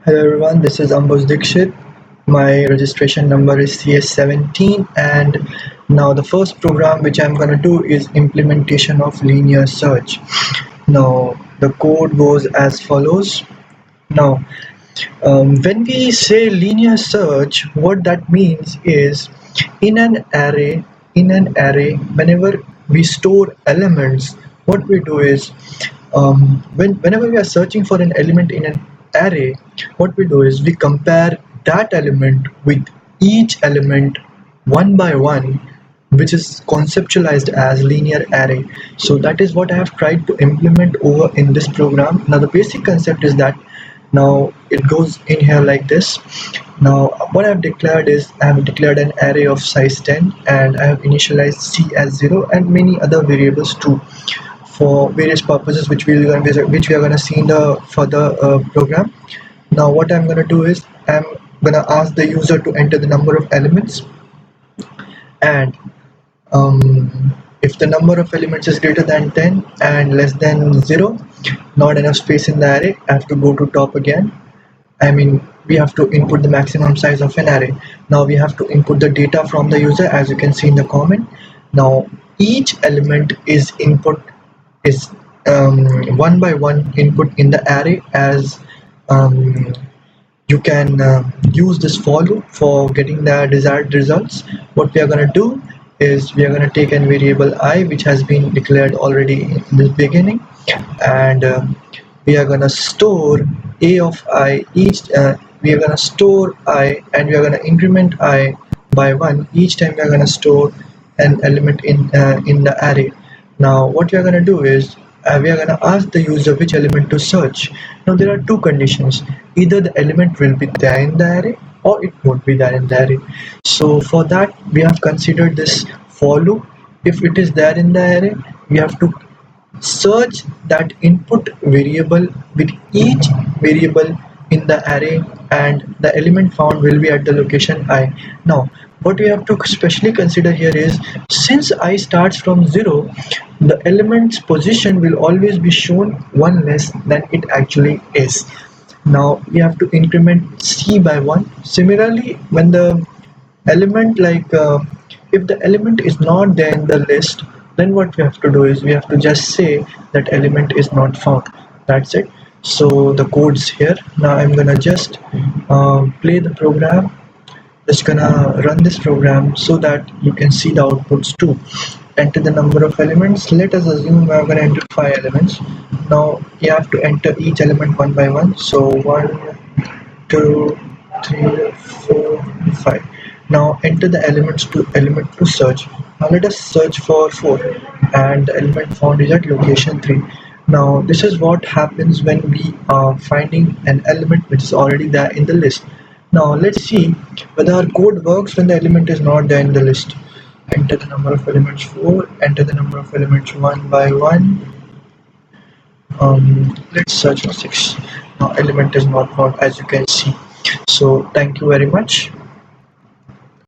Hello everyone, this is Ambos Dixit. My registration number is CS17, and now the first program which I'm gonna do is implementation of linear search. Now the code goes as follows. Now when we say linear search, what that means is in an array, whenever we store elements, what we do is whenever we are searching for an element in an array, what we do is we compare that element with each element one by one, which is conceptualized as linear array. So that is what I have tried to implement over in this program. Now the basic concept is that now it goes in here like this. Now what I've declared is I have declared an array of size 10, and I have initialized c as 0 and many other variables too for various purposes which we are going to see in the further program. Now what I'm going to do is I'm going to ask the user to enter the number of elements, and if the number of elements is greater than 10 and less than 0, not enough space in the array, I have to go to top again. We have to input the maximum size of an array. Now we have to input the data from the user, as you can see in the comment. Now each element is one by one input in the array, as you can use this for loop for getting the desired results. What we are going to do is we are going to take a variable I, which has been declared already in the beginning, and we are going to store a of I each. We are going to store I, and we are going to increment I by 1 each time we are going to store an element in the array. Now what we are going to do is we are going to ask the user which element to search. Now there are two conditions: either the element will be there in the array or it won't be there in the array. So for that we have considered this for loop. If it is there in the array, we have to search that input variable with each variable in the array, and the element found will be at the location I. Now what we have to specially consider here is, since I starts from 0, the element's position will always be shown one less than it actually is. Now we have to increment c by 1. Similarly, when the element if the element is not there in the list, then what we have to do is we have to just say that element is not found. That's it. So the code's here. Now I'm gonna just play the program. Just gonna run this program so that you can see the outputs too. Enter the number of elements. Let us assume we are gonna enter 5 elements. Now you have to enter each element one by one. So 1, 2, 3, 4, 5. Now enter the element to search. Now let us search for 4, and the element found is at location 3. Now this is what happens when we are finding an element which is already there in the list. Now let's see whether our code works when the element is not there in the list. Enter the number of elements 4, enter the number of elements one by one. Let's search for 6. Now element is not found, as you can see. So thank you very much.